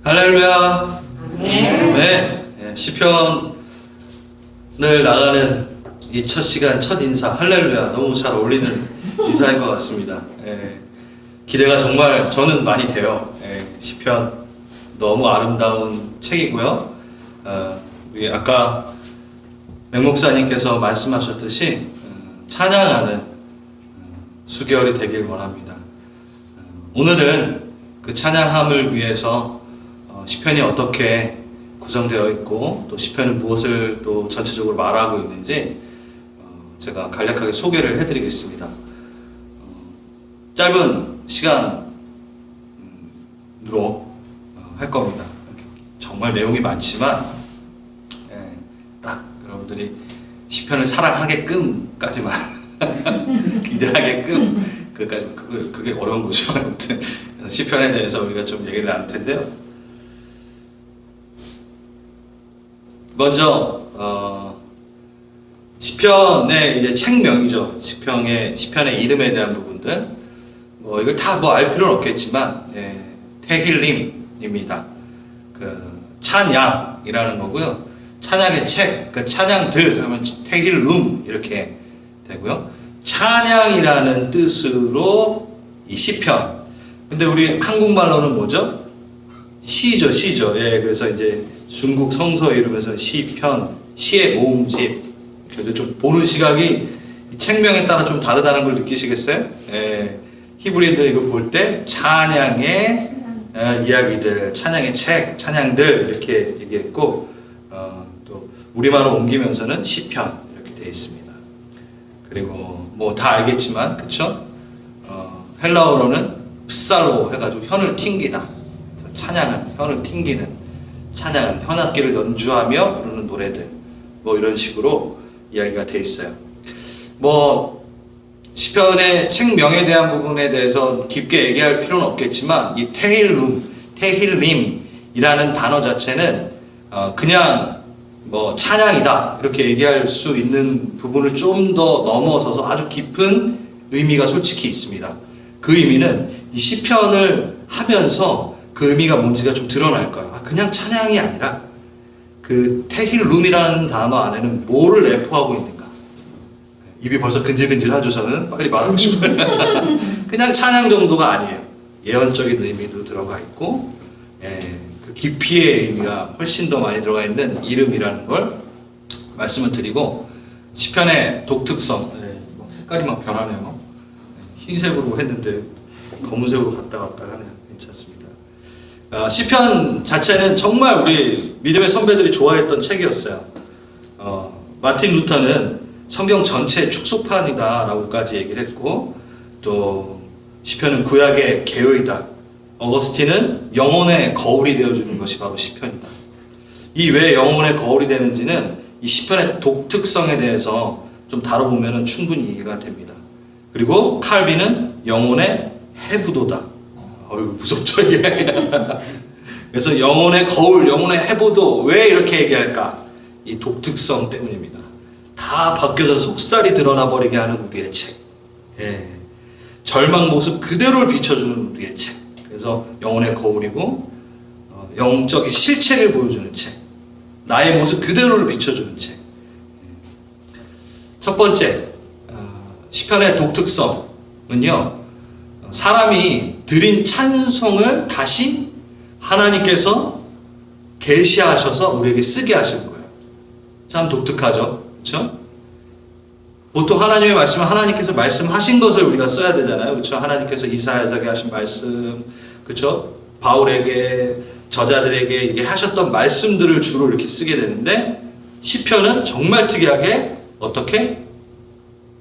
할렐루야. 네, 시편을 나가는 이 첫 시간, 첫 인사, 할렐루야. 너무 잘 어울리는 인사인 것 같습니다. 기대가 정말 저는 많이 돼요. 시편 너무 아름다운 책이고요. 우리 아까 맹 목사님께서 말씀하셨듯이 찬양하는 수개월이 되길 원합니다. 오늘은 그 찬양함을 위해서 시편이 어떻게 구성되어 있고 또 시편은 무엇을 또 전체적으로 말하고 있는지 제가 간략하게 소개를 해드리겠습니다. 짧은 시간으로 할 겁니다. 정말 내용이 많지만 딱 여러분들이 시편을 사랑하게끔까지만 기대하게끔 그게 어려운 거죠. 아무튼 시편에 대해서 우리가 좀 얘기를 나눌 텐데요. 먼저 시편의 이제 책명이죠. 시편의 이름에 대한 부분들 이걸 다 알 필요는 없겠지만 테힐림입니다. 그 찬양이라는 거고요. 찬양의 책, 그 찬양들 하면 테힐룸 이렇게 되고요. 찬양이라는 뜻으로 이 시편. 근데 우리 한국말로는 뭐죠? 시죠. 그래서 이제 중국 성서 이름에서 시편, 시의 모음집. 그래서 좀 보는 시각이 책명에 따라 좀 다르다는 걸 느끼시겠어요? 히브리인들이 이걸 볼 때 찬양의 이야기들, 찬양의 책, 찬양들 이렇게 얘기했고, 또 우리말로 옮기면서는 시편 이렇게 되어 있습니다. 그리고 뭐 다 알겠지만, 그쵸? 헬라어로는 프살로 해가지고 혀를 튕기다. 찬양은 혀를 튕기는 찬양은 현악기를 연주하며 부르는 노래들 이런 식으로 이야기가 돼 있어요. 시편의 책명에 대한 부분에 대해서 깊게 얘기할 필요는 없겠지만 이 테힐림이라는 단어 자체는 그냥 찬양이다 이렇게 얘기할 수 있는 부분을 좀 더 넘어서서 아주 깊은 의미가 솔직히 있습니다. 그 의미는 이 시편을 하면서 그 의미가 뭔지가 좀 드러날 거예요. 그냥 찬양이 아니라 그 테힐룸이라는 단어 안에는 뭐를 내포하고 있는가. 입이 벌써 근질근질하죠. 저는 빨리 말하고 싶어요. 그냥 찬양 정도가 아니에요. 예언적인 의미도 들어가 있고 그 깊이의 의미가 훨씬 더 많이 들어가 있는 이름이라는 걸 말씀을 드리고, 시편의 독특성, 색깔이 막 변하네요. 흰색으로 했는데 검은색으로 갔다 하네요. 괜찮습니다. 시편 자체는 정말 우리 믿음의 선배들이 좋아했던 책이었어요. 마틴 루터는 성경 전체의 축소판이다 라고까지 얘기를 했고, 또 시편은 구약의 개요이다. 어거스틴은 영혼의 거울이 되어주는 것이 바로 시편이다. 이 왜 영혼의 거울이 되는지는 이 시편의 독특성에 대해서 좀 다뤄보면 충분히 이해가 됩니다. 그리고 칼빈은 영혼의 해부도다. 무섭죠 이게. 그래서 영혼의 거울, 영혼의 해보도 왜 이렇게 얘기할까? 이 독특성 때문입니다. 다 바뀌어서 속살이 드러나 버리게 하는 우리의 책. 절망 모습 그대로를 비춰주는 우리의 책. 그래서 영혼의 거울이고 영적인 실체를 보여주는 책. 나의 모습 그대로를 비춰주는 책. 첫 번째, 시편의 독특성은요, 사람이 드린 찬송을 다시 하나님께서 계시하셔서 우리에게 쓰게 하신 거예요. 참 독특하죠? 그렇죠? 보통 하나님의 말씀은 하나님께서 말씀하신 것을 우리가 써야 되잖아요. 그렇죠? 하나님께서 이사야에게 하신 말씀, 그렇죠? 바울에게, 저자들에게 이게 하셨던 말씀들을 주로 이렇게 쓰게 되는데, 시편은 정말 특이하게 어떻게?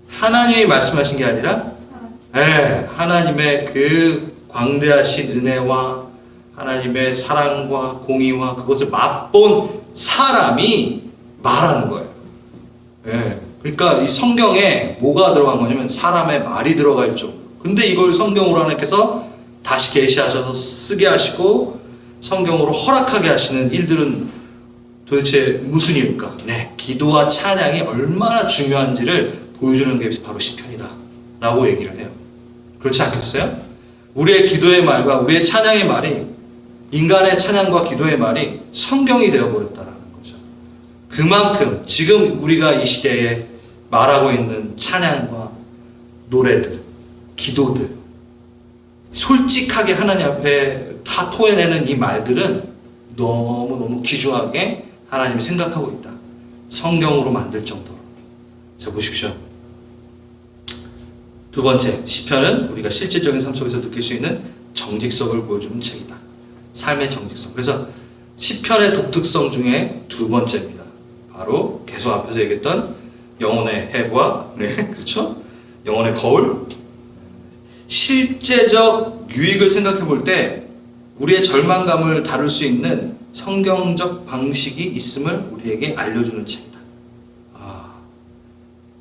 하나님이 말씀하신 게 아니라 하나님의 그 광대하신 은혜와 하나님의 사랑과 공의와 그것을 맛본 사람이 말하는 거예요. 그러니까 이 성경에 뭐가 들어간 거냐면 사람의 말이 들어가 있죠. 근데 이걸 성경으로 하나님께서 다시 계시하셔서 쓰게 하시고 성경으로 허락하게 하시는 일들은 도대체 무슨 일일까? 기도와 찬양이 얼마나 중요한지를 보여주는 게 바로 시편이다 라고 얘기를 해요. 그렇지 않겠어요? 우리의 기도의 말과 우리의 찬양의 말이 인간의 찬양과 기도의 말이 성경이 되어버렸다라는 거죠. 그만큼 지금 우리가 이 시대에 말하고 있는 찬양과 노래들, 기도들, 솔직하게 하나님 앞에 다 토해내는 이 말들은 너무너무 귀중하게 하나님이 생각하고 있다. 성경으로 만들 정도로. 자, 보십시오. 두 번째, 시편은 우리가 실질적인 삶 속에서 느낄 수 있는 정직성을 보여주는 책이다. 삶의 정직성. 그래서 시편의 독특성 중에 두 번째입니다. 바로 계속 앞에서 얘기했던 영혼의 해부학, 네, 그렇죠? 영혼의 거울. 실제적 유익을 생각해 볼 때 우리의 절망감을 다룰 수 있는 성경적 방식이 있음을 우리에게 알려주는 책이다.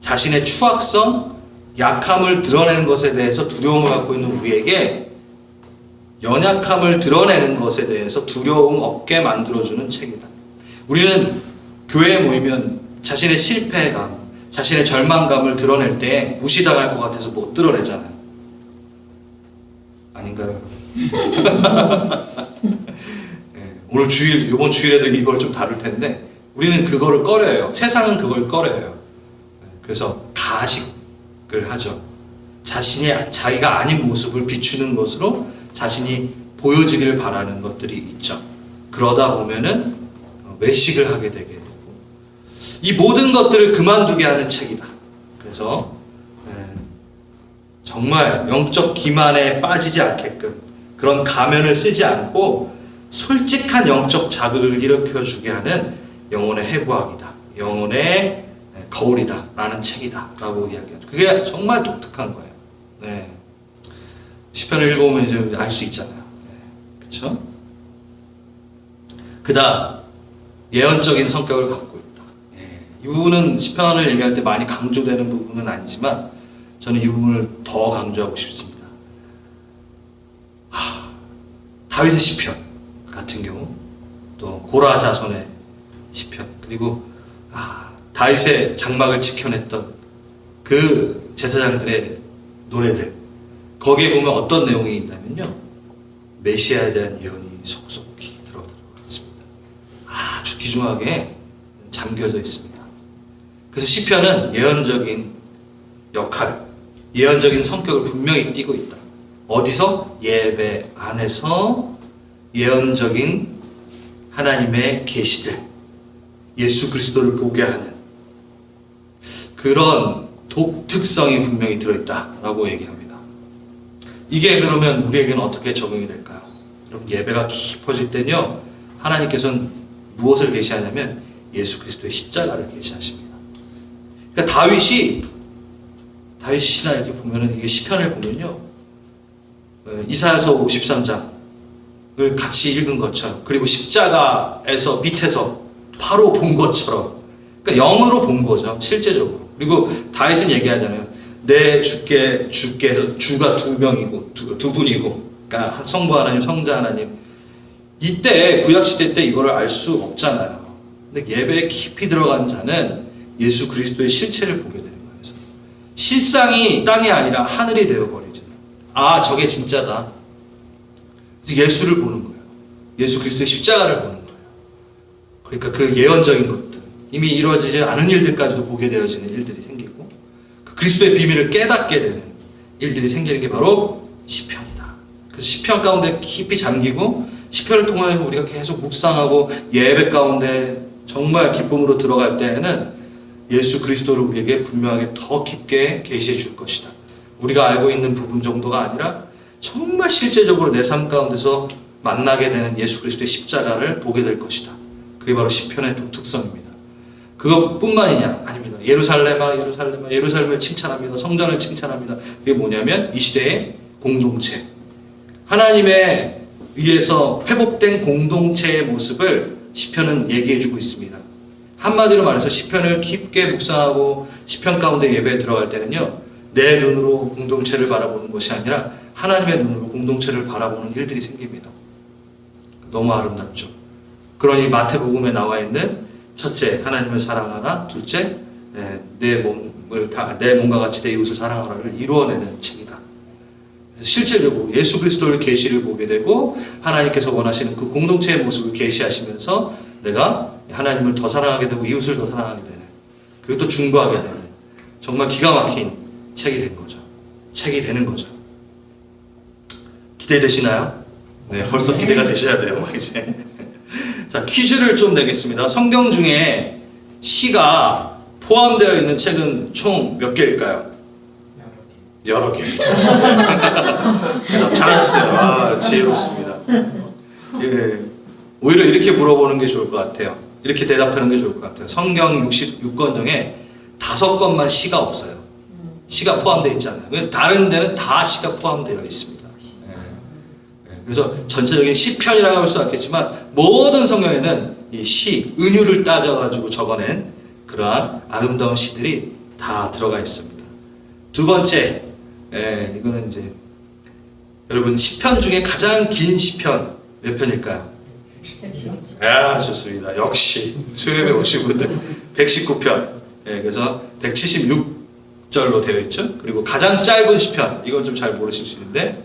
자신의 추악성, 약함을 드러내는 것에 대해서 두려움을 갖고 있는 우리에게 연약함을 드러내는 것에 대해서 두려움 없게 만들어주는 책이다. 우리는 교회에 모이면 자신의 실패감, 자신의 절망감을 드러낼 때 무시당할 것 같아서 못 드러내잖아요. 아닌가요? 네, 오늘 주일, 이번 주일에도 이걸 좀 다룰 텐데 우리는 그거를 꺼려요. 세상은 그걸 꺼려요. 그래서 가식을 하죠. 자기가 아닌 모습을 비추는 것으로 자신이 보여지기를 바라는 것들이 있죠. 그러다 보면은 외식을 하게 되게 되고 이 모든 것들을 그만두게 하는 책이다. 그래서 정말 영적 기만에 빠지지 않게끔 그런 가면을 쓰지 않고 솔직한 영적 자극을 일으켜주게 하는 영혼의 해부학이다. 영혼의 거울이다. 라는 책이다. 라고 이야기하죠. 그게 정말 독특한 거예요. 네. 시편을 읽어보면 이제 알 수 있잖아요. 네. 그쵸? 그 다음, 예언적인 성격을 갖고 있다. 네. 이 부분은 시편을 얘기할 때 많이 강조되는 부분은 아니지만 저는 이 부분을 더 강조하고 싶습니다. 다윗의 시편 같은 경우, 또 고라 자손의 시편, 그리고 다윗의 장막을 지켜냈던 그 제사장들의 노래들, 거기에 보면 어떤 내용이 있냐면요, 메시아에 대한 예언이 속속히 들어있습니다. 아주 귀중하게 잠겨져 있습니다. 그래서 시편은 예언적인 역할, 예언적인 성격을 분명히 띠고 있다. 어디서? 예배 안에서 예언적인 하나님의 계시들, 예수 그리스도를 보게 하는 그런 독특성이 분명히 들어있다라고 얘기합니다. 이게 그러면 우리에게는 어떻게 적용이 될까요? 그럼 예배가 깊어질 때는요, 하나님께서는 무엇을 계시하냐면 예수 그리스도의 십자가를 계시하십니다. 그러니까 다윗이나 이렇게 보면은, 이게 시편을 보면요, 이사야서 53장을 같이 읽은 것처럼, 그리고 십자가에서 밑에서 바로 본 것처럼, 그러니까 영으로 본 거죠, 실제적으로. 그리고 다윗은 얘기하잖아요. 내 주께서 주가 두 명이고 두 분이고, 그러니까 성부 하나님, 성자 하나님. 이때 구약시대 때 이거를 알 수 없잖아요. 근데 예배에 깊이 들어간 자는 예수 그리스도의 실체를 보게 되는 거예요. 그래서 실상이 땅이 아니라 하늘이 되어버리죠. 아, 저게 진짜다. 그래서 예수를 보는 거예요. 예수 그리스도의 십자가를 보는 거예요. 그러니까 그 예언적인 것들, 이미 이루어지지 않은 일들까지도 보게 되어지는 일들이 생기고, 그 그리스도의 비밀을 깨닫게 되는 일들이 생기는 게 바로 시편이다. 그래서 시편 가운데 깊이 잠기고, 시편을 통해서 우리가 계속 묵상하고 예배 가운데 정말 기쁨으로 들어갈 때에는 예수 그리스도를 우리에게 분명하게 더 깊게 계시해 줄 것이다. 우리가 알고 있는 부분 정도가 아니라 정말 실제적으로 내 삶 가운데서 만나게 되는 예수 그리스도의 십자가를 보게 될 것이다. 그게 바로 시편의 독특성입니다. 그것뿐만이냐? 아닙니다. 예루살렘아, 예루살렘아, 예루살렘을 칭찬합니다. 성전을 칭찬합니다. 그게 뭐냐면 이 시대의 공동체, 하나님의 위에서 회복된 공동체의 모습을 시편은 얘기해주고 있습니다. 한마디로 말해서 시편을 깊게 묵상하고 시편 가운데 예배에 들어갈 때는요, 내 눈으로 공동체를 바라보는 것이 아니라 하나님의 눈으로 공동체를 바라보는 일들이 생깁니다. 너무 아름답죠. 그러니 마태복음에 나와 있는 첫째, 하나님을 사랑하라. 둘째, 내 몸과 같이 내 이웃을 사랑하라를 이루어내는 책이다. 실질적으로 예수 그리스도를 계시를 보게 되고 하나님께서 원하시는 그 공동체의 모습을 계시하시면서 내가 하나님을 더 사랑하게 되고 이웃을 더 사랑하게 되는, 그리고 또 중보하게 되는 정말 기가 막힌 책이 된 거죠. 책이 되는 거죠. 기대되시나요? 네, 벌써 기대가 되셔야 돼요, 이제. 자, 퀴즈를 좀 내겠습니다. 성경 중에 시가 포함되어 있는 책은 총 몇 개일까요? 여러 개. 대답 잘하셨어요. 아, 지혜롭습니다. 예, 오히려 이렇게 물어보는 게 좋을 것 같아요. 이렇게 대답하는 게 좋을 것 같아요. 성경 66권 중에 5권만 시가 없어요. 시가 포함되어 있지 않아요. 다른 데는 다 시가 포함되어 있습니다. 그래서 전체적인 시편이라고 할 수는 없겠지만 모든 성경에는 이 시, 은유를 따져가지고 적어낸 그러한 아름다운 시들이 다 들어가 있습니다. 두 번째, 이거는 이제 여러분 시편 중에 가장 긴 시편 몇 편일까요? 아, 좋습니다. 역시 수요예배 오신 분들 119편. 그래서 176절로 되어 있죠. 그리고 가장 짧은 시편, 이건 좀 잘 모르실 수 있는데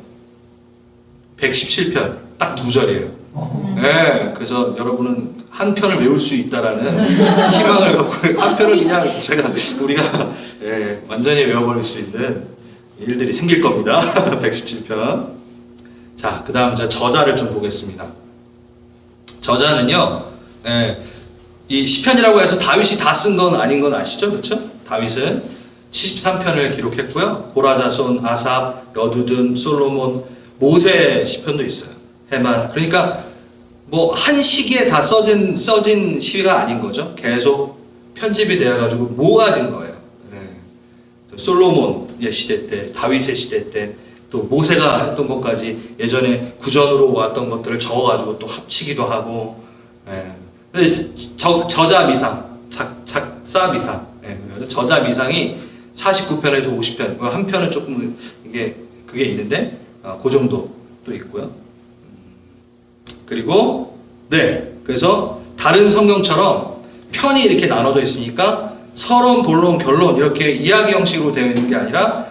117편, 딱 2절이에요. 그래서 여러분은 한 편을 외울 수 있다라는 희망을 갖고 한 편을 그냥 우리가 완전히 외워버릴 수 있는 일들이 생길 겁니다. 117편. 자, 그 다음 저자를 좀 보겠습니다. 저자는요, 이 시편이라고 해서 다윗이 다 쓴 건 아닌 건 아시죠? 그렇죠? 다윗은 73편을 기록했고요. 고라자손, 아삽, 여두둔, 솔로몬, 모세 시편도 있어요. 헤만. 그러니까 뭐 한 시기에 다 써진 시가 아닌 거죠. 계속 편집이 되어가지고 모아진 거예요. 솔로몬의 시대 때, 다윗의 시대 때, 또 모세가 했던 것까지 예전에 구전으로 왔던 것들을 적어가지고 또 합치기도 하고. 근데 저자 미상, 작사 미상, 저자 미상이 49편에서 50편, 한 편은 조금 그게 있는데. 그 정도 또 있고요. 그리고 그래서 다른 성경처럼 편이 이렇게 나눠져 있으니까 서론, 본론, 결론 이렇게 이야기 형식으로 되어 있는 게 아니라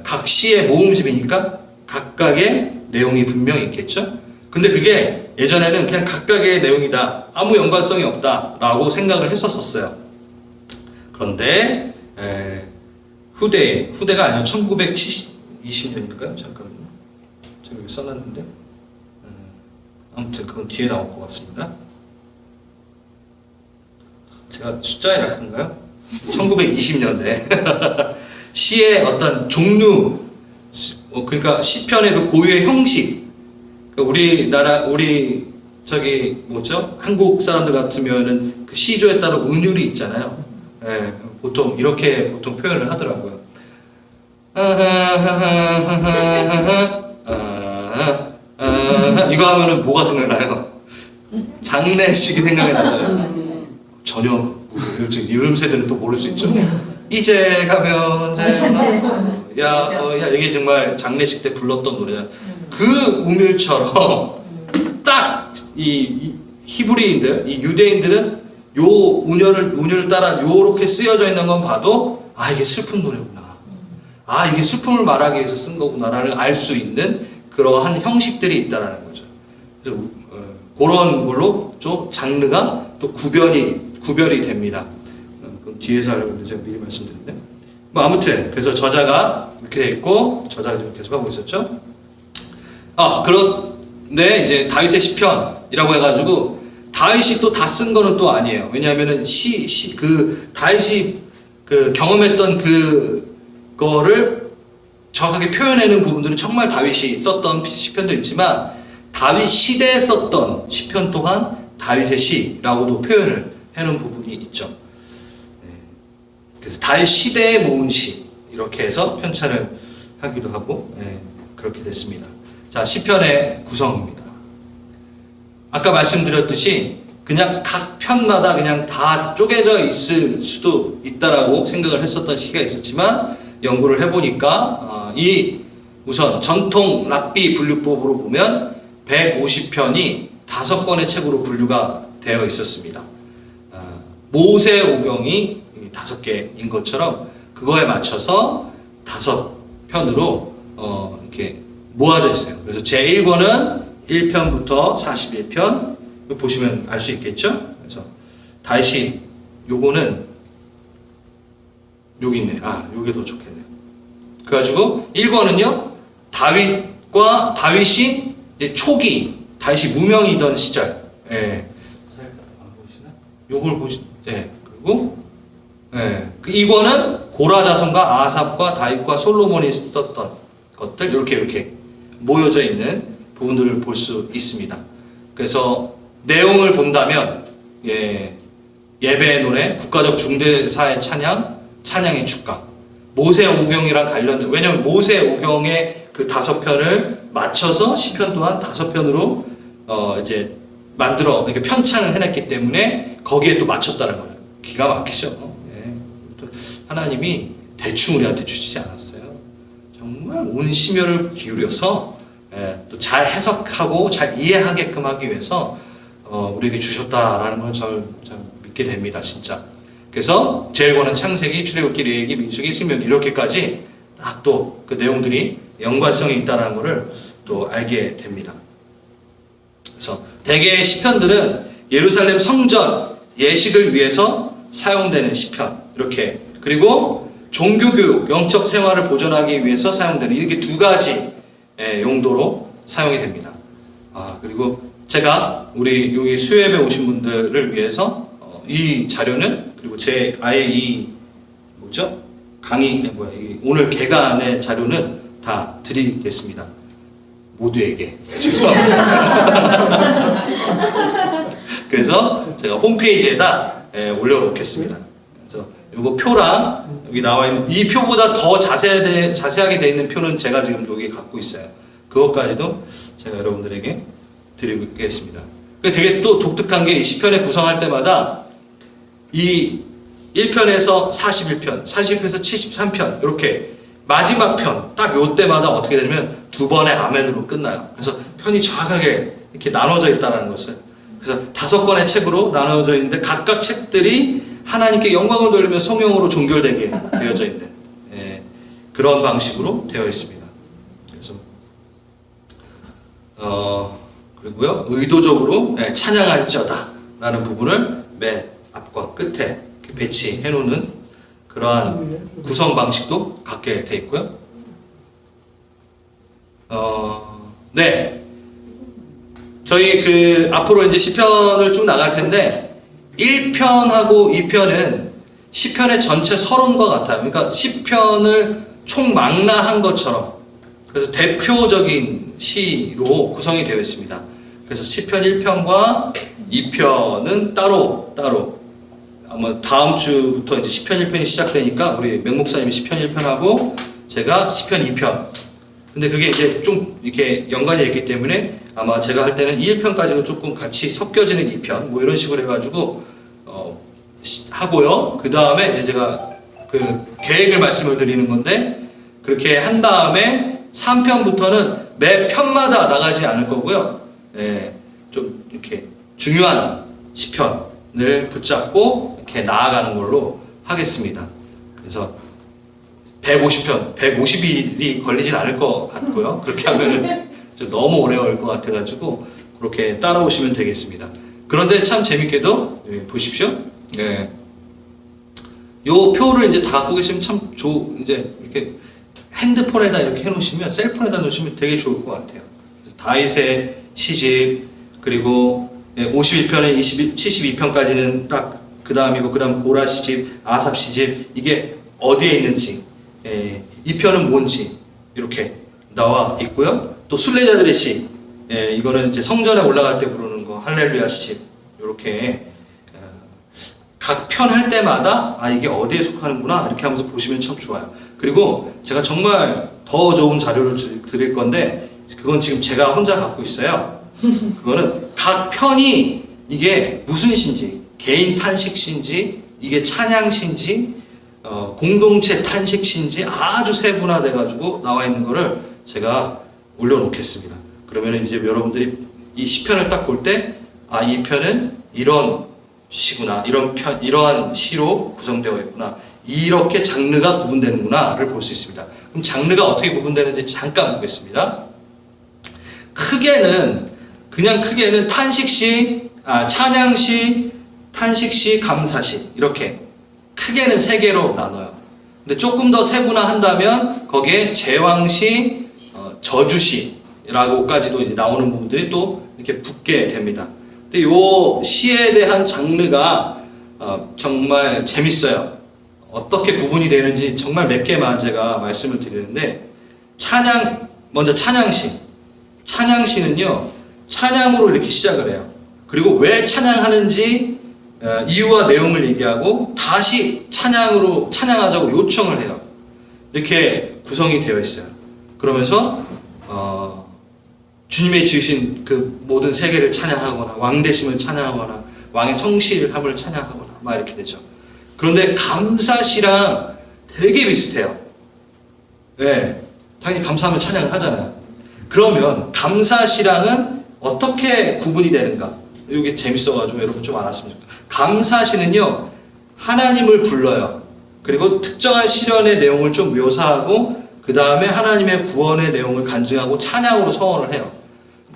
각 시의 모음집이니까 각각의 내용이 분명히 있겠죠. 근데 그게 예전에는 그냥 각각의 내용이다, 아무 연관성이 없다라고 생각을 했었어요. 그런데 후대가 아니라 1920년일까요? 잠깐만요. 제가 여기 써놨는데 아무튼 그건 뒤에 나올 것 같습니다. 제가 숫자에 약한가요? 1920년대 시의 어떤 종류, 그러니까 시편의 그 고유의 형식, 우리 한국 사람들 같으면은 그 시조에 따른 운율이 있잖아요. 보통 이렇게 표현을 하더라고요. 이거 하면은 뭐가 생각나요? 장례식이 생각이 나잖아요. 전혀 이런 세대는 또 모를 수 있죠. 이제 가면 야 이게 정말 장례식 때 불렀던 노래야. 그 우밀처럼 딱 이 히브리인들, 이 유대인들은 요 운율을 따라 요렇게 쓰여져 있는 건 봐도 이게 슬픈 노래구나. 이게 슬픔을 말하기 위해서 쓴 거구나라는 알 수 있는 그러한 형식들이 있다라는 거죠. 그래서 그런 걸로 좀 장르가 또 구별이 됩니다. 그럼 뒤에서 하려고 제가 미리 말씀드렸는데. 아무튼 그래서 저자가 이렇게 돼 있고 저자가 지금 계속 하고 있었죠. 그런데 이제 다윗의 시편이라고 해가지고 다윗이 또 다 쓴 거는 또 아니에요. 왜냐하면은 다윗이 경험했던 그거를 정확하게 표현하는 부분들은 정말 다윗이 썼던 시편도 있지만 다윗 시대에 썼던 시편 또한 다윗의 시라고도 표현을 해놓은 부분이 있죠. 그래서 다윗 시대에 모은 시 이렇게 해서 편찬을 하기도 하고 그렇게 됐습니다. 자, 시편의 구성입니다. 아까 말씀드렸듯이 그냥 각 편마다 그냥 다 쪼개져 있을 수도 있다라고 생각을 했었던 시기가 있었지만 연구를 해보니까 우선 전통 랍비 분류법으로 보면 150편이 5권의 책으로 분류가 되어 있었습니다. 모세 오경이 5개인 것처럼 그거에 맞춰서 5편으로 이렇게 모아져 있어요. 그래서 제1권은 1편부터 41편 보시면 알 수 있겠죠? 그래서 다시 요거는 여기 있네. 요게 더 좋겠네요. 그래가지고 1권은요 다윗이 이제 초기 다윗이 무명이던 시절. 예. 안 보이시나? 요걸 그리고 그 2권은 고라 자손과 아삽과 다윗과 솔로몬이 썼던 것들 이렇게 모여져 있는 부분들을 볼 수 있습니다. 그래서 내용을 본다면 예배의 노래, 국가적 중대사의 찬양의 축가, 모세 오경이랑 관련된, 왜냐하면 모세 오경의 그 5편을 맞춰서 시편 또한 5편으로 이제 만들어 이렇게 편찬을 해냈기 때문에 거기에 또 맞췄다는 거예요. 기가 막히죠. 하나님이 대충 우리한테 주시지 않았어요. 정말 온 심혈을 기울여서 또 잘 해석하고 잘 이해하게끔 하기 위해서 우리에게 주셨다라는 걸 잘 믿게 됩니다, 진짜. 그래서 제1권은 창세기, 출애굽기, 레위기, 민수기, 신명기 이렇게까지 딱 또 그 내용들이 연관성이 있다는 것을 또 알게 됩니다. 그래서 대개의 시편들은 예루살렘 성전 예식을 위해서 사용되는 시편 이렇게, 그리고 종교교육, 영적 생활을 보존하기 위해서 사용되는 이렇게 2가지 용도로 사용이 됩니다. 그리고 제가 우리 여기 수요예배 오신 분들을 위해서 이 자료는, 그리고 제 아예 이 강의 오늘 개간의 자료는 다 드리겠습니다. 모두에게 죄송합니다. 그래서 제가 홈페이지에다 올려놓겠습니다. 그래서 요거 표랑 여기 나와 있는 이 표보다 더 자세하게 되어 있는 표는 제가 지금 여기 갖고 있어요. 그것까지도 제가 여러분들에게 드리겠습니다. 되게 또 독특한 게 이 시편을 구성할 때마다 이 1편에서 41편, 41편에서 73편 이렇게 마지막 편 딱 요때마다 어떻게 되냐면 2번의 아멘으로 끝나요. 그래서 편이 정확하게 이렇게 나눠져 있다는 것을, 그래서 5권의 책으로 나눠져 있는데 각각 책들이 하나님께 영광을 돌리며 성령으로 종결되게 되어져 있는 그런 방식으로 되어 있습니다. 그래서 그리고요 의도적으로 찬양할지어다 라는 부분을 맨 앞과 끝에 배치해 놓는 그러한 구성 방식도 갖게 돼 있고요. 저희 앞으로 이제 시편을 쭉 나갈 텐데 1편하고 2편은 시편의 전체 서론과 같아요. 그러니까 시편을 총망라한 것처럼, 그래서 대표적인 시로 구성이 되어 있습니다. 그래서 시편 1편과 2편은 따로 아마 다음 주부터 이제 시편 1편이 시작되니까 우리 맹 목사님이 시편 1편하고 제가 시편 2편. 근데 그게 이제 좀 이렇게 연관이 있기 때문에 아마 제가 할 때는 1편까지도 조금 같이 섞여지는 2편 뭐 이런 식으로 해가지고 하고요. 그 다음에 이제 제가 그 계획을 말씀을 드리는 건데, 그렇게 한 다음에 3편부터는 매 편마다 나가지 않을 거고요. 좀 이렇게 중요한 시편을 붙잡고 이렇게 나아가는 걸로 하겠습니다. 그래서 150편, 150일이 걸리진 않을 것 같고요. 그렇게 하면은 좀 너무 오래 걸릴 것 같아가지고 그렇게 따라오시면 되겠습니다. 그런데 참 재밌게도 보십시오. 요 표를 이제 다 갖고 계시면 참 이제 이렇게 핸드폰에다 이렇게 해놓으시면, 셀폰에다 놓으시면 되게 좋을 것 같아요. 그래서 다윗의 시집, 그리고 51편에 72편까지는 딱 그 다음이고, 그 다음 고라 시집, 아삽 시집, 이게 어디에 있는지, 이 편은 뭔지 이렇게 나와 있고요. 또 순례자들의 시, 이거는 이제 성전에 올라갈 때 부르는 거, 할렐루야 시집, 이렇게 각 편 할 때마다 이게 어디에 속하는구나 이렇게 하면서 보시면 참 좋아요. 그리고 제가 정말 더 좋은 자료를 드릴 건데, 그건 지금 제가 혼자 갖고 있어요. 그거는 각 편이 이게 무슨 시인지, 개인 탄식시인지, 이게 찬양시인지, 공동체 탄식시인지 아주 세분화돼가지고 나와 있는 거를 제가 올려놓겠습니다. 그러면 이제 여러분들이 이 시편을 딱 볼 때, 이 편은 이런 시구나, 이러한 시로 구성되어 있구나, 이렇게 장르가 구분되는구나를 볼 수 있습니다. 그럼 장르가 어떻게 구분되는지 잠깐 보겠습니다. 크게는 탄식시, 찬양시, 탄식시, 감사시 이렇게 크게는 세 개로 나눠요. 근데 조금 더 세분화한다면 거기에 제왕시, 저주시라고까지도 이제 나오는 부분들이 또 이렇게 붙게 됩니다. 근데 요 시에 대한 장르가 정말 재밌어요. 어떻게 구분이 되는지 정말 몇 개만 제가 말씀을 드리는데, 먼저 찬양시. 찬양시는요, 찬양으로 이렇게 시작을 해요. 그리고 왜 찬양하는지 이유와 내용을 얘기하고 다시 찬양하자고 요청을 해요. 이렇게 구성이 되어 있어요. 그러면서 주님의 지으신 그 모든 세계를 찬양하거나 왕되심을 찬양하거나 왕의 성실함을 찬양하거나 막 이렇게 되죠. 그런데 감사시랑 되게 비슷해요. 네, 당연히 감사하면 찬양을 하잖아요. 그러면 감사시랑은 어떻게 구분이 되는가? 이게 재밌어가지고 여러분 좀 알았으면 좋겠어요. 감사시는요, 하나님을 불러요. 그리고 특정한 시련의 내용을 좀 묘사하고 그 다음에 하나님의 구원의 내용을 간증하고 찬양으로 서원을 해요.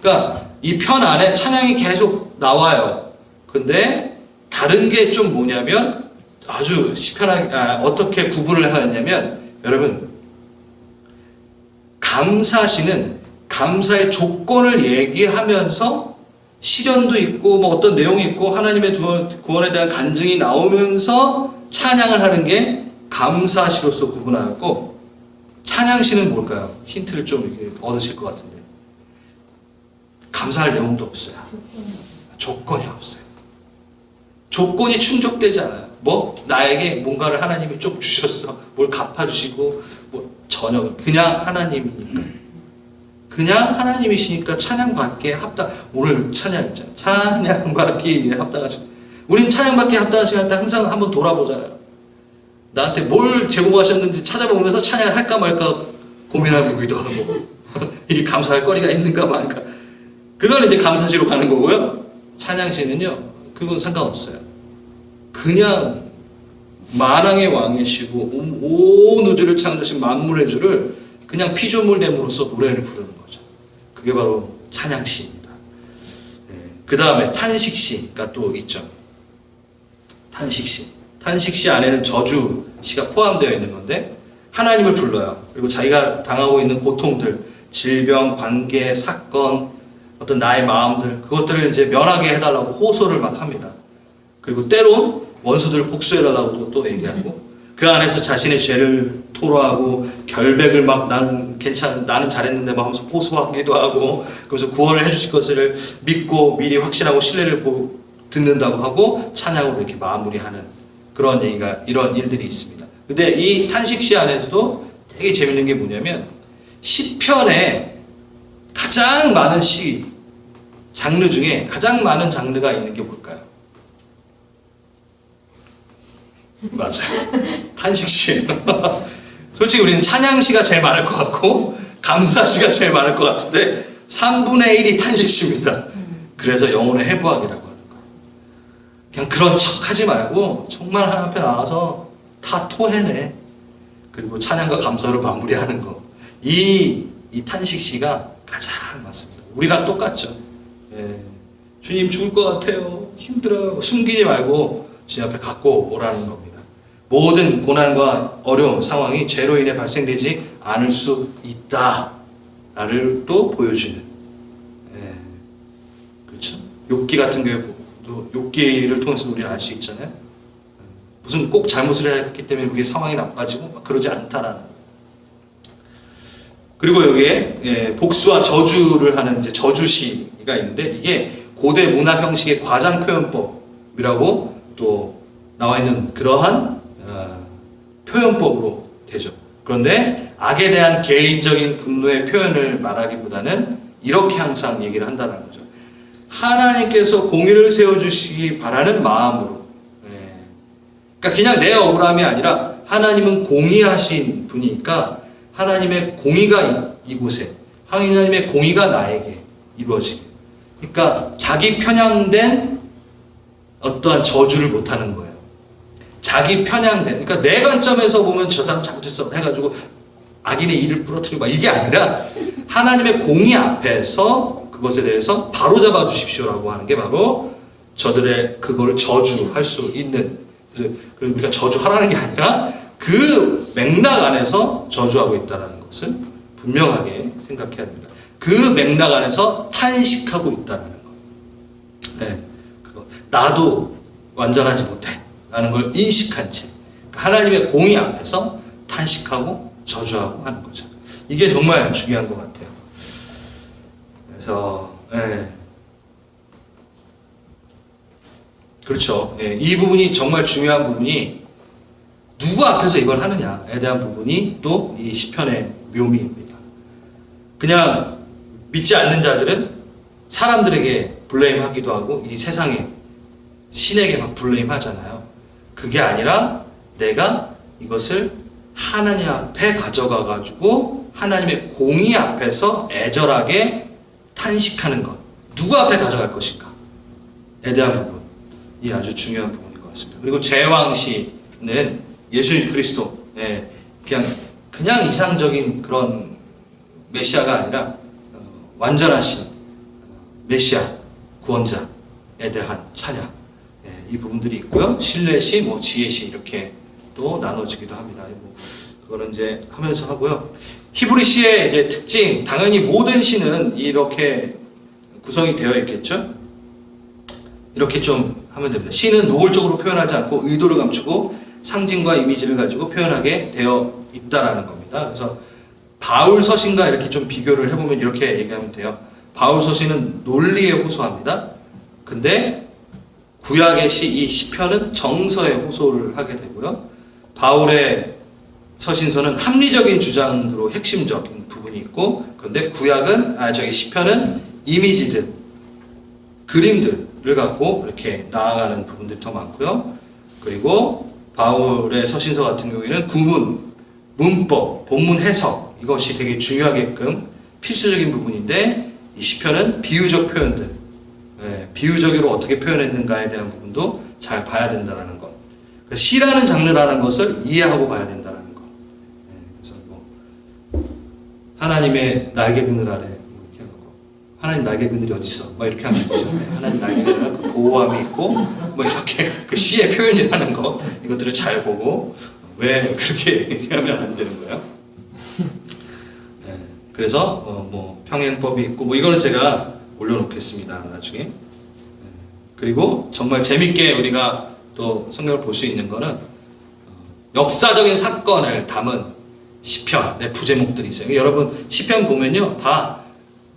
그러니까 이 편 안에 찬양이 계속 나와요. 근데 다른 게 좀 뭐냐면 아주 시편하게 어떻게 구분을 하냐면, 여러분, 감사시는 감사의 조건을 얘기하면서 시련도 있고 뭐 어떤 내용이 있고 하나님의 구원에 대한 간증이 나오면서 찬양을 하는 게 감사시로서 구분하였고, 찬양시는 뭘까요? 힌트를 좀 이렇게 얻으실 것 같은데, 감사할 내용도 없어요. 조건이 없어요. 조건이 충족되지 않아요. 뭐 나에게 뭔가를 하나님이 좀 주셨어, 뭘 갚아주시고 뭐 전혀, 그냥 하나님이니까, 그냥 하나님이시니까 찬양받기에 합당. 오늘 찬양이잖아요. 찬양받기에 합당하시고, 우린 찬양받기에 합당하시는 때 항상 한번 돌아보잖아요. 나한테 뭘 제공하셨는지 찾아보면서 찬양을 할까 말까 고민하고 기도하고 이게 감사할 거리가 있는가 말까. 그건 이제 감사시로 가는 거고요. 찬양시는요, 그건 상관없어요. 그냥 만왕의 왕이시고 온 우주를 창조하신 만물의 주를 그냥 피조물됨으로써 노래를 부르는 거죠. 그게 바로 찬양시입니다. 그 다음에 탄식시가 또 있죠. 탄식시 안에는 저주시가 포함되어 있는 건데, 하나님을 불러요. 그리고 자기가 당하고 있는 고통들, 질병, 관계, 사건, 어떤 나의 마음들, 그것들을 이제 면하게 해달라고 호소를 막 합니다. 그리고 때론 원수들을 복수해달라고 또 얘기하고, 그 안에서 자신의 죄를 토로하고 결백을 막 나는 잘했는데 막 하면서 호소하기도 하고, 그래서 구원을 해주실 것을 믿고 미리 확신하고 신뢰를 듣는다고 하고 찬양으로 이렇게 마무리하는 그런 얘기가, 이런 일들이 있습니다. 근데 이 탄식시 안에서도 되게 재밌는 게 뭐냐면, 시편에 가장 많은 장르 중에 가장 많은 장르가 있는 게 뭘까요? 맞아요. 탄식시예요. 솔직히 우리는 찬양시가 제일 많을 것 같고 감사시가 제일 많을 것 같은데 3분의 1이 탄식시입니다. 그래서 영혼의 해부학이라고 하는 거예요. 그냥 그런 척 하지 말고 정말 하나님 앞에 나와서 다 토해내. 그리고 찬양과 감사로 마무리하는 거. 이 탄식시가 가장 많습니다. 우리랑 똑같죠. 예. 주님 죽을 것 같아요. 힘들어요. 숨기지 말고 주님 앞에 갖고 오라는 겁니다. 모든 고난과 어려움, 상황이 죄로 인해 발생되지 않을 수 있다를 또 보여주는. 예. 그렇죠. 욥기 같은 경우도 욥기를 통해서 우리는 알 수 있잖아요. 무슨 꼭 잘못을 했기 때문에 우리의 상황이 나빠지고 막 그러지 않다라는. 그리고 여기에 복수와 저주를 하는 이제 저주시가 있는데, 이게 고대 문학 형식의 과장 표현법이라고 또 나와 있는 그러한 표현법으로 되죠. 그런데 악에 대한 개인적인 분노의 표현을 말하기보다는 이렇게 항상 얘기를 한다는 거죠. 하나님께서 공의를 세워주시기 바라는 마음으로. 그러니까 그냥 내 억울함이 아니라 하나님은 공의하신 분이니까 하나님의 공의가 이곳에, 하나님의 공의가 나에게 이루어지게. 그러니까 자기 편향된 어떠한 저주를 못하는 거예요. 자기 편향된, 그러니까 내 관점에서 보면 저 사람 잘못했어 해가지고 악인의 일을 부러뜨리고 막 이게 아니라 하나님의 공의 앞에서 그것에 대해서 바로잡아 주십시오라고 하는 게 바로 저들의 그거를 저주할 수 있는, 그래서 우리가 저주하라는 게 아니라 그 맥락 안에서 저주하고 있다는 것을 분명하게 생각해야 됩니다. 그 맥락 안에서 탄식하고 있다는 것. 네, 그거 나도 완전하지 못해 라는 걸 인식한 채 하나님의 공의 앞에서 탄식하고 저주하고 하는 거죠. 이게 정말 중요한 것 같아요. 그래서 그렇죠. 이 부분이 정말 중요한 부분이 누구 앞에서 이걸 하느냐에 대한 부분이 또 이 시편의 묘미입니다. 그냥 믿지 않는 자들은 사람들에게 블레임하기도 하고 이 세상에 신에게 막 블레임하잖아요. 그게 아니라 내가 이것을 하나님 앞에 가져가 가지고 하나님의 공의 앞에서 애절하게 탄식하는 것. 누구 앞에 가져갈 것인가에 대한 부분이 아주 중요한 부분인 것 같습니다. 그리고 제왕시는 예수 그리스도, 그냥 이상적인 그런 메시아가 아니라 완전하신 메시아 구원자에 대한 찬양, 이 부분들이 있고요. 신뢰시, 지혜시 이렇게 또 나눠지기도 합니다. 그거는 이제 하면서 하고요. 히브리 시의 이제 특징, 당연히 모든 시는 이렇게 구성이 되어 있겠죠. 이렇게 좀 하면 됩니다. 시는 노골적으로 표현하지 않고 의도를 감추고 상징과 이미지를 가지고 표현하게 되어 있다라는 겁니다. 그래서 바울 서신과 이렇게 좀 비교를 해보면 이렇게 얘기하면 돼요. 바울 서신은 논리에 호소합니다. 근데 구약의 이 시편은 정서에 호소를 하게 되고요. 바울의 서신서는 합리적인 주장으로 핵심적인 부분이 있고, 그런데 시편은 이미지들, 그림들을 갖고 이렇게 나아가는 부분들이 더 많고요. 그리고 바울의 서신서 같은 경우에는 구문, 문법, 본문 해석 이것이 되게 중요하게끔 필수적인 부분인데, 이 시편은 비유적 표현들, 비유적으로 어떻게 표현했는가에 대한 부분도 잘 봐야 된다는 것. 시라는 장르라는 것을 이해하고 봐야 된다는 것. 그래서 하나님의 날개 그늘 아래 이렇게 하고, 하나님 날개 그늘이 어디 있어? 막 이렇게 하면 되죠. 하나님 날개 그늘 그 보호함이 있고, 이렇게 그 시의 표현이라는 것, 이것들을 잘 보고 왜 그렇게 얘기하면 안 되는 거예요? 그래서 평행법이 있고 이거는 제가 올려놓겠습니다. 나중에. 그리고 정말 재밌게 우리가 또 성경을 볼 수 있는 거는 역사적인 사건을 담은 시편의 부제목들이 있어요. 여러분 시편 보면요, 다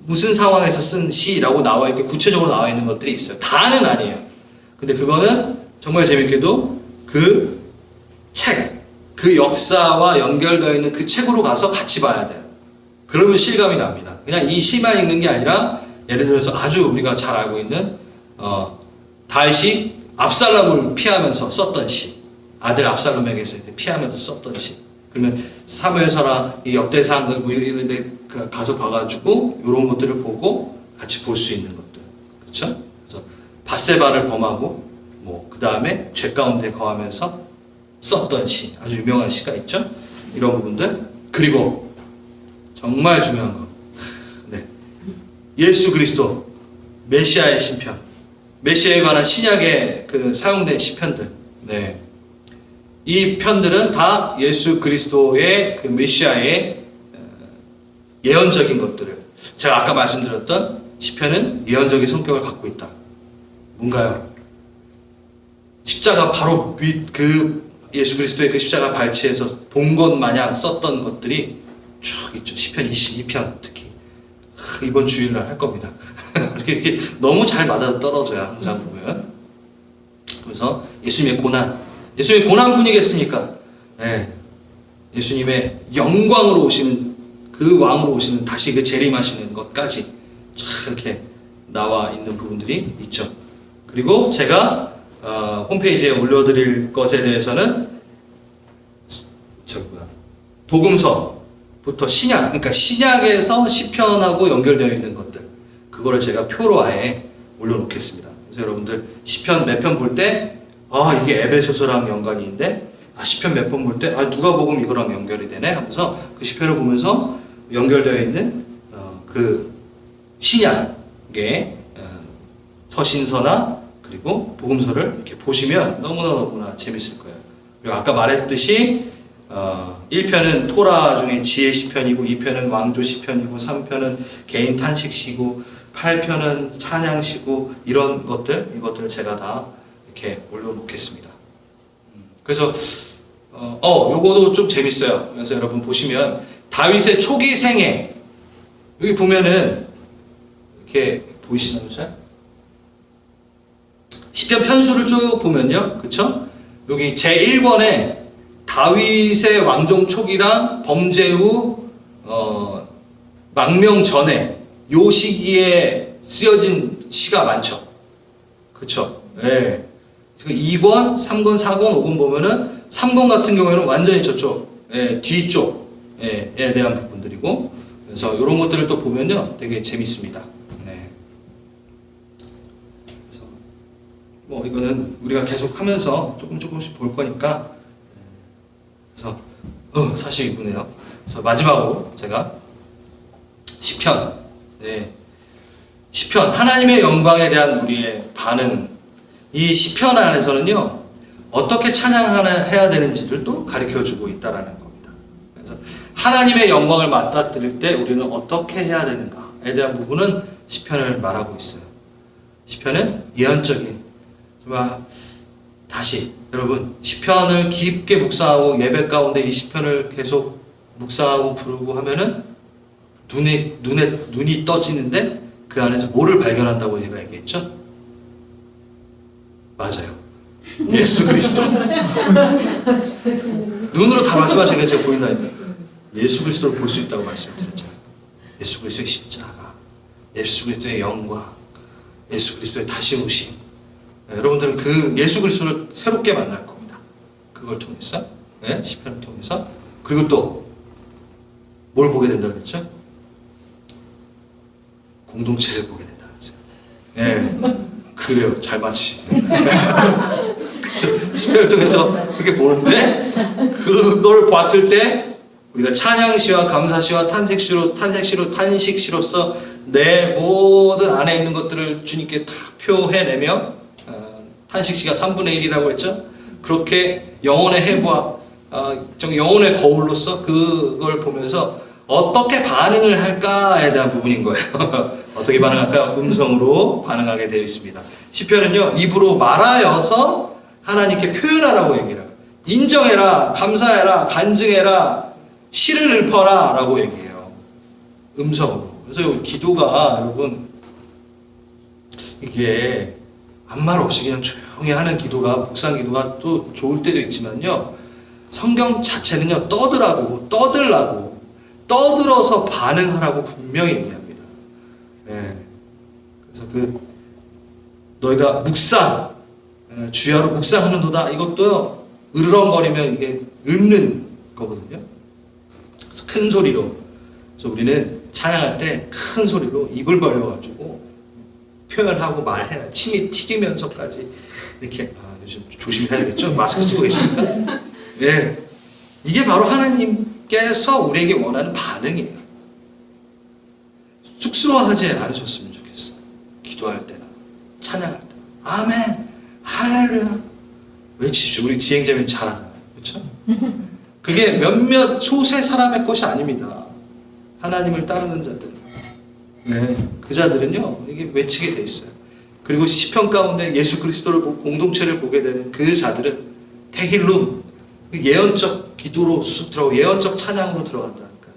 무슨 상황에서 쓴 시라고 나와 있고 구체적으로 나와 있는 것들이 있어요. 다는 아니에요. 근데 그거는 정말 재밌게도 그 책, 그 역사와 연결되어 있는 그 책으로 가서 같이 봐야 돼요. 그러면 실감이 납니다. 그냥 이 시만 읽는 게 아니라, 예를 들어서 아주 우리가 잘 알고 있는 다윗이 압살롬을 피하면서 썼던 시, 아들 압살롬에게서 피하면서 썼던 시. 그러면 사무엘서나 이 역대상 이런 데 가서 봐가지고 이런 것들을 보고 같이 볼 수 있는 것들, 그렇죠? 그래서 밧세바를 범하고 그 다음에 죄 가운데 거하면서 썼던 시, 아주 유명한 시가 있죠. 이런 부분들. 그리고 정말 중요한 거, 예수 그리스도 메시아의 시편, 메시아에 관한 신약에 사용된 시편들, 이 편들은 다 예수 그리스도의 그 메시아의 예언적인 것들을, 제가 아까 말씀드렸던 시편은 예언적인 성격을 갖고 있다. 뭔가요? 십자가 바로 그 예수 그리스도의 그 십자가 발치에서 본 것 마냥 썼던 것들이 쭉 있죠. 시편 22편 특히 이번 주일날 할 겁니다. 이렇게 너무 잘 맞아 떨어져야 항상 보면. 그래서 예수님의 고난 분이겠습니까? 예수님의 영광으로 오시는 그 왕으로 오시는, 다시 그 재림하시는 것까지 쫙 이렇게 나와 있는 부분들이 있죠. 그리고 제가 홈페이지에 올려드릴 것에 대해서는 복음서부터 신약, 그러니까 신약에서 시편하고 연결되어 있는 것들, 그거를 제가 표로 아예 올려놓겠습니다. 그래서 여러분들 시편 몇 편 볼 때 이게 에베소서랑 연관이 있는데, 시편 몇 번 볼 때, 누가복음 이거랑 연결이 되네 하면서 그 시편을 보면서 연결되어 있는 그 신약의 서신서나 그리고 복음서를 이렇게 보시면 너무나 재밌을 거예요. 그리고 아까 말했듯이 1편은 토라 중에 지혜 시편이고, 2편은 왕조 시편이고, 3편은 개인 탄식시고, 8편은 찬양시고, 이것들을 제가 다 이렇게 올려놓겠습니다. 그래서 요거도 좀 재밌어요. 그래서 여러분 보시면 다윗의 초기 생애, 여기 보면은 이렇게 보이시나요? 잘? 시편 편수를 쭉 보면요, 그쵸? 여기 제1권에 다윗의 왕정 초기랑 범죄 후 망명 전에 요 시기에 쓰여진 시가 많죠, 그쵸? 네. 2권, 3권, 4권, 5권 보면은 3권 같은 경우에는 완전히 저쪽 뒤쪽에 대한 부분들이고, 그래서 이런 것들을 또 보면요 되게 재밌습니다. 네. 그래서 뭐 이거는 우리가 계속 하면서 조금씩 볼 거니까, 그래서 사실 이거네요. 그래서 마지막으로 제가 시편, 시편 하나님의 영광에 대한 우리의 반응, 이 시편 안에서는요 어떻게 찬양해야 되는지를 또 가르쳐주고 있다라는 겁니다. 그래서 하나님의 영광을 맞닥뜨릴 때 우리는 어떻게 해야 되는가에 대한 부분은 시편을 말하고 있어요. 시편은 예언적인, 다시 여러분 시편을 깊게 묵상하고 예배 가운데 이 시편을 계속 묵상하고 부르고 하면은 눈이 떠지는데 그 안에서 뭐를 발견한다고 제가 얘기했죠? 맞아요. 예수 그리스도. 눈으로 다 말씀하시는 게 제가 보인다니까. 예수 그리스도를 볼 수 있다고 말씀드렸잖아요. 예수 그리스도의 십자가, 예수 그리스도의 영광, 예수 그리스도의 다시 오심. 여러분들은 그 예수 그리스도를 새롭게 만날 겁니다. 그걸 통해서, 시편을 통해서. 그리고 또 뭘 보게 된다고 그랬죠? 공동체를 보게 된다고 그랬죠. 그래요. 잘 맞히시네요. 그래서 시편을 통해서 그렇게 보는데, 그걸 봤을 때 우리가 찬양시와 감사시와 탄식시로서 내 모든 안에 있는 것들을 주님께 다 표해내며, 탄식시가 3분의 1이라고 했죠. 그렇게 영혼의 해부와 영혼의 거울로서 그걸 보면서 어떻게 반응을 할까에 대한 부분인 거예요. 어떻게 반응할까? 음성으로 반응하게 되어 있습니다. 시편은요 입으로 말하여서 하나님께 표현하라고 얘기를 해요. 인정해라, 감사해라, 간증해라, 시를 읊어라 라고 얘기해요. 음성으로. 그래서 기도가 여러분 이게 아무 말 없이 그냥 조용히 하는 기도가, 묵상 기도가 또 좋을 때도 있지만요, 성경 자체는요 떠들라고 떠들어서 반응하라고 분명히 얘기합니다. 그래서 너희가 묵상, 주야로 묵상하는도다, 이것도요 으르렁거리면 이게 읊는 거거든요. 그래서 큰 소리로. 그래서 우리는 찬양할 때 큰 소리로 입을 벌려가지고 표현하고 말해라, 침이 튀기면서까지 이렇게. 요즘 조심해야겠죠? 마스크 쓰고 계시니까. 이게 바로 하나님께서 우리에게 원하는 반응이에요. 쑥스러워하지 않으셨으면 좋겠어요. 기도할 때나 찬양할 때 아멘, 할렐루야 외치십시오. 우리 지행자면 잘하잖아요, 그렇죠? 그게 몇몇 소수의 사람의 것이 아닙니다. 하나님을 따르는 자들, 그 자들은요 이게 외치게 돼 있어요. 그리고 시편 가운데 예수 그리스도를 보고 공동체를 보게 되는 그 자들은 테힐룸, 예언적 기도로 쑥 들어가고 예언적 찬양으로 들어간다니까요.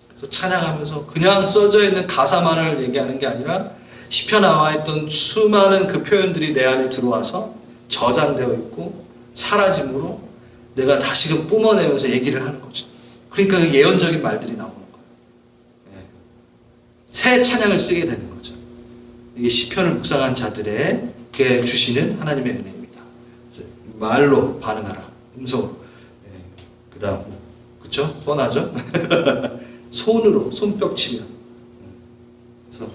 그래서 찬양하면서 그냥 써져 있는 가사만을 얘기하는 게 아니라 시편에 나와 있던 수많은 그 표현들이 내 안에 들어와서 저장되어 있고 사라짐으로 내가 다시금 뿜어내면서 얘기를 하는 거죠. 그러니까 그 예언적인 말들이 나오는 거예요. 새 찬양을 쓰게 되는 거죠. 이게 시편을 묵상한 자들에게 주시는 하나님의 은혜입니다. 그래서 말로 반응하라, 음성으로. 그 다음, 그쵸? 뻔하죠? 손으로, 손뼉치며. 그래서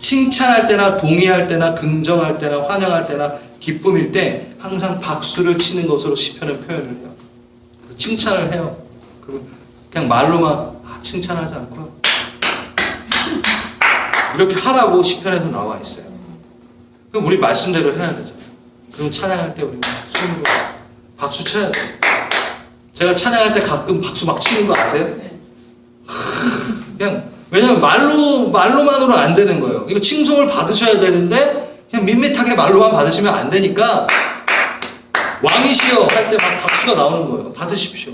칭찬할 때나 동의할 때나 긍정할 때나 환영할 때나 기쁨일 때 항상 박수를 치는 것으로 시편은 표현을 해요. 칭찬을 해요. 그냥 말로만 칭찬하지 않고요. 이렇게 하라고 시편에서 나와 있어요. 그럼 우리 말씀대로 해야 되잖아요. 그럼 찬양할 때 우리 손으로 박수 쳐야 돼요. 제가 찬양할 때 가끔 박수 막 치는 거 아세요? 그냥 왜냐면 말로만으로는 안 되는 거예요. 이거 칭송을 받으셔야 되는데 그냥 밋밋하게 말로만 받으시면 안 되니까 왕이시여 할 때 막 박수가 나오는 거예요. 받으십시오.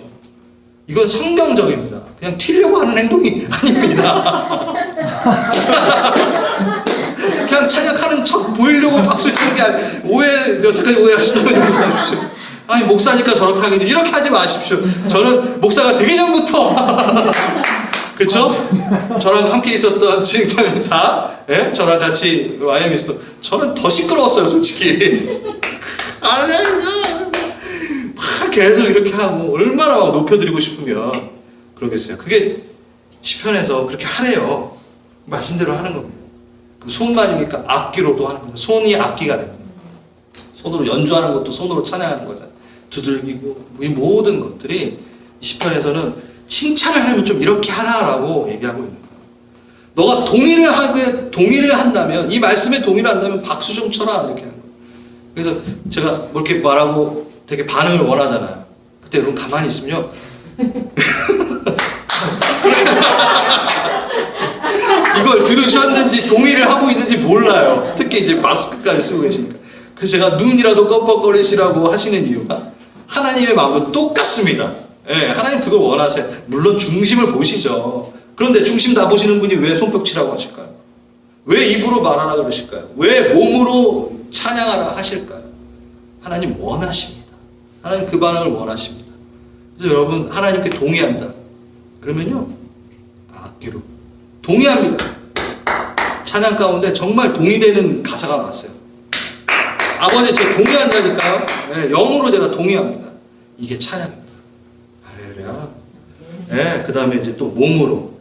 이건 성경적입니다. 그냥 튀려고 하는 행동이 아닙니다. 그냥 찬양하는 척 보이려고 박수 치는 게 아니에요. 여태까지 오해하시다면 용서해 주십시오. 아니 목사니까 저렇게 하겠지. 이렇게 하지 마십시오. 저는 목사가 되기 전부터 그렇죠? 저랑 함께 있었던 지휘자님 다 저랑 같이 YM 있었던 저는 더 시끄러웠어요 솔직히. 막 계속 이렇게 하고 얼마나 막 높여드리고 싶으면 그러겠어요. 그게 시편에서 그렇게 하래요. 말씀대로 하는 겁니다. 손만이니까 악기로도 하는 겁니다. 손이 악기가 됩니다. 손으로 연주하는 것도 손으로 찬양하는 거잖아요. 두들기고 이 모든 것들이 시편에서는 칭찬을 하면 좀 이렇게 하라라고 얘기하고 있는 거예요. 너가 동의를 한다면 이 말씀에 동의를 한다면 박수 좀 쳐라 이렇게 하는 거예요. 그래서 제가 뭐 이렇게 말하고 되게 반응을 원하잖아요. 그때 여러분 가만히 있으면요. 이걸 들으셨는지 동의를 하고 있는지 몰라요. 특히 이제 마스크까지 쓰고 계시니까. 그래서 제가 눈이라도 껌뻑거리시라고 하시는 이유가 하나님의 마음은 똑같습니다. 예, 하나님 그걸 원하세요. 물론 중심을 보시죠. 그런데 중심 다 보시는 분이 왜 손뼉치라고 하실까요? 왜 입으로 말하라 그러실까요? 왜 몸으로 찬양하라 하실까요? 하나님 원하십니다. 하나님 그 반응을 원하십니다. 그래서 여러분 하나님께 동의한다. 그러면요 악기로 동의합니다. 찬양 가운데 정말 동의되는 가사가 나왔어요. 아버지 제가 동의한다니까요. 네, 영으로 제가 동의합니다. 이게 찬양입니다. 할렐루야. 네, 그 다음에 이제 또 몸으로.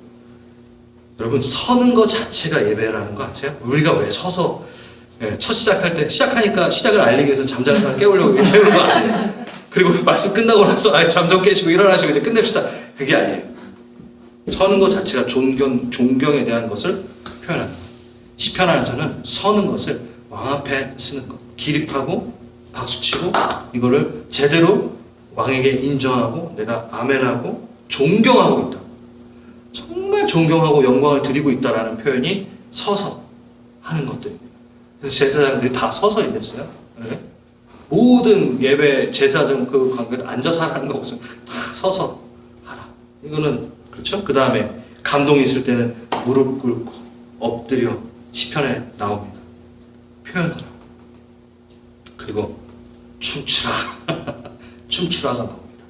여러분 서는 것 자체가 예배라는 거 아세요? 우리가 왜 서서 첫 시작할 때 시작하니까 시작을 알리기 위해서 잠자는 사람 깨우려고 깨우는 거 아니에요. 그리고 말씀 끝나고 나서 잠 좀 깨시고 일어나시고 이제 끝냅시다. 그게 아니에요. 서는 것 자체가 존경에 대한 것을 표현합니다. 시편 안에서는 서는 것을 왕 앞에 쓰는 것, 기립하고 박수치고 이거를 제대로 왕에게 인정하고 내가 아멘하고 존경하고 있다. 정말 존경하고 영광을 드리고 있다라는 표현이 서서 하는 것들입니다. 그래서 제사장들이 다 서서 일했어요. 네. 모든 예배 제사장 그 관계도 앉아서 하는 거 없어요. 다 서서 하라. 이거는 그렇죠. 그 다음에 감동이 있을 때는 무릎 꿇고 엎드려 시편에 나옵니다. 표현하라. 그리고 춤추라. 춤추라가 나옵니다.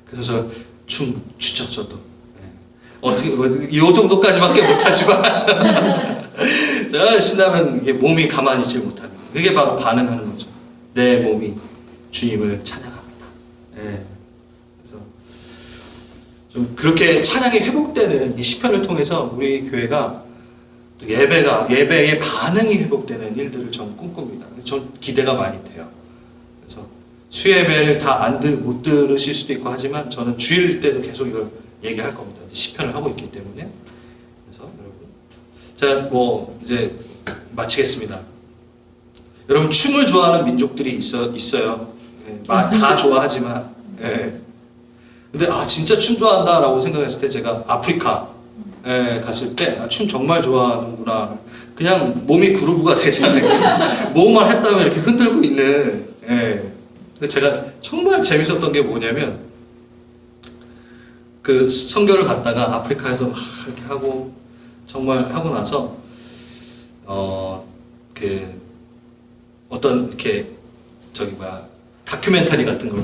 그래서 저 춤 추죠 저도. 어떻게 이 정도까지밖에 못하지만 제가 신나면 이게 몸이 가만히 있지 못합니다. 그게 바로 반응하는 거죠. 내 몸이 주님을 찬양합니다. 네. 그래서 좀 그렇게 찬양이 회복되는 이 시편을 통해서 우리 교회가 또 예배의 반응이 회복되는 일들을 전 꿈꿉니다. 전 기대가 많이 돼요. 그래서 수예배를 다 못 들으실 수도 있고 하지만 저는 주일 때도 계속 이걸 얘기할 겁니다. 시편을 하고 있기 때문에. 그래서 여러분, 자, 뭐 이제 마치겠습니다. 여러분 춤을 좋아하는 민족들이 있어요. 예, 다 좋아하지만, 예. 근데 진짜 춤 좋아한다라고 생각했을 때 제가 아프리카 갔을 때 춤 정말 좋아하는구나. 그냥 몸이 그루브가 되잖아요. 뭐만 했다면 이렇게 흔들고 있는. 예. 근데 제가 정말 재밌었던 게 뭐냐면 그 선교를 갔다가 아프리카에서 막 이렇게 하고 정말 하고 나서 그 어떤 이렇게 다큐멘터리 같은 걸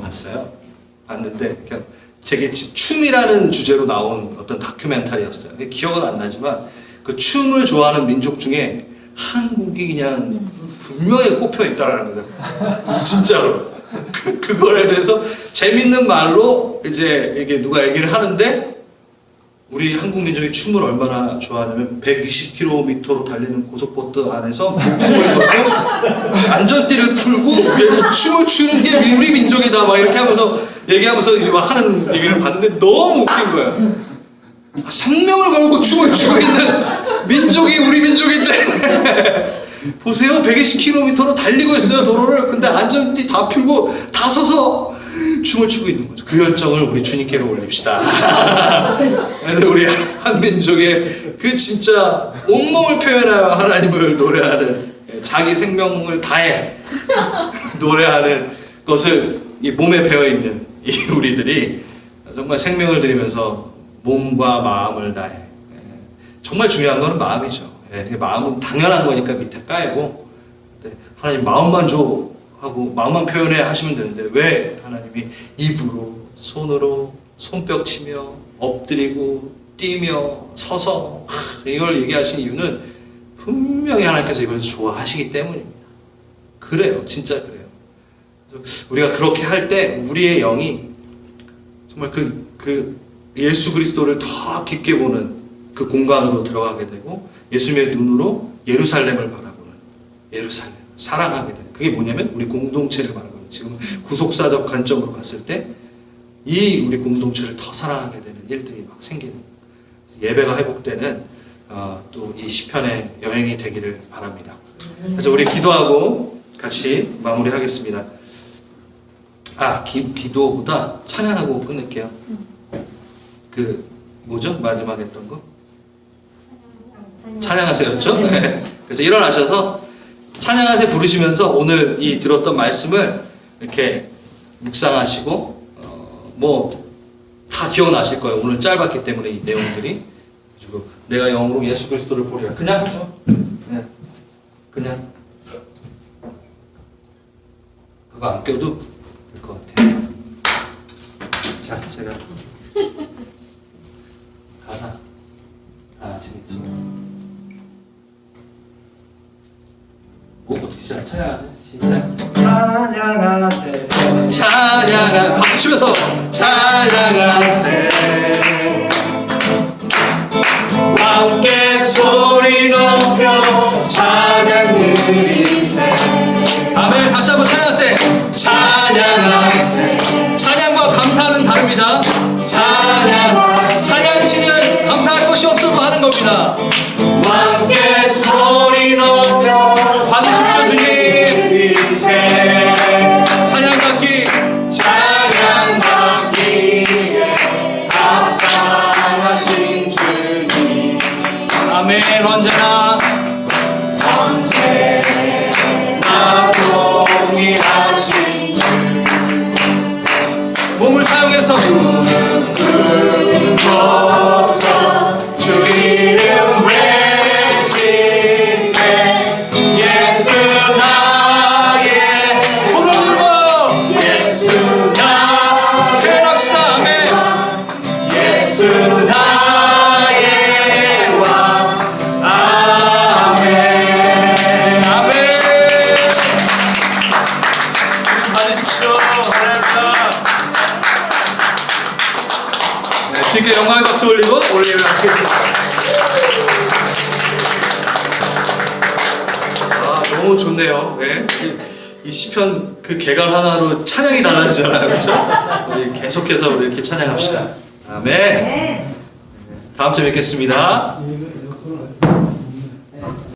봤는데 그냥 제게 춤이라는 주제로 나온 어떤 다큐멘터리였어요. 기억은 안 나지만 그 춤을 좋아하는 민족 중에 한국이 그냥 분명히 꼽혀 있다라는 거죠. 진짜로. 그거에 대해서 재밌는 말로 이제 이게 누가 얘기를 하는데 우리 한국 민족이 춤을 얼마나 좋아하냐면 120km로 달리는 고속버스 안에서 목숨을 걸고 안전띠를 풀고 위에서 춤을 추는 게 우리 민족이다 막 이렇게 하면서 얘기하면서 막 하는 얘기를 봤는데 너무 웃긴 거야. 생명을 걸고 춤을 추고 있는 민족이 우리 민족인데 보세요. 120km로 달리고 있어요 도로를. 근데 안전띠 다 풀고 다 서서 춤을 추고 있는 거죠. 그 열정을 우리 주님께로 올립시다. 그래서 우리 한민족의 그 진짜 온몸을 표현하여 하나님을 노래하는, 자기 생명을 다해 노래하는 것을 이 몸에 배어있는 이 우리들이 정말 생명을 들이면서 몸과 마음을 다해. 정말 중요한 거는 마음이죠. 마음은 당연한 거니까 밑에 깔고, 하나님 마음만 줘 하고 마음만 표현해 하시면 되는데 왜 하나님이 입으로, 손으로, 손뼉 치며, 엎드리고, 뛰며, 서서 이걸 얘기하신 이유는 분명히 하나님께서 이걸 좋아하시기 때문입니다. 그래요. 진짜 그래요. 우리가 그렇게 할 때 우리의 영이 정말 그 예수 그리스도를 더 깊게 보는 그 공간으로 들어가게 되고, 예수님의 눈으로 예루살렘을 바라보는, 예루살렘 사랑하게 되는, 그게 뭐냐면 우리 공동체를 말하는 거예요. 지금 구속사적 관점으로 봤을 때 이 우리 공동체를 더 사랑하게 되는 일들이 막 생기는, 예배가 회복되는 또 이 시편의 여행이 되기를 바랍니다. 그래서 우리 기도하고 같이 마무리하겠습니다. 기도보다 찬양하고 끝낼게요. 그 뭐죠? 마지막에 했던 거? 찬양하세요였죠? 네. 그래서 일어나셔서 찬양하세 부르시면서 오늘 이 들었던 말씀을 이렇게 묵상하시고, 뭐 다 기억나실 거예요. 오늘 짧았기 때문에 이 내용들이. 그리고 내가 영으로 예수 그리스도를 보리라. 그냥 하죠. 그냥 그거 안 껴도 될 것 같아요. 자, 제가 가사 다 아시겠지? 어떻게 시작? 찬양하세요. 시작. 찬양하세 찬양하 박수 치면서 찬양하세 함께 소리 높여 찬양 드리세. 아멘. 다시 한번 찬양하세. 찬양하세 찬양과 감사는 다릅니다. 찬양시는 감사할 것이 없어서 하는 겁니다. 함께 소리 높여 받으십시오 주님. 드리세. 찬양받기에 합당하신 주님. 아멘. 언제나 동일하신 주. 몸을 사용해서 불러서 주 이름 외치세. 예수 나의 손을 들고 예수 나 표현합시다. 아멘. 예수 나의 왕. 아멘. 아멘. 받으십시오. 감사합니다. 네, 주님께 영광의 박수 올리고 오늘 예배 마치겠습니다. 너무 좋네요. 네. 이 시편 그 개간 하나로 찬양이 달라지잖아요. 그렇죠? 우리 계속해서 우리 이렇게 찬양합시다. 아멘. 다음 주에 뵙겠습니다.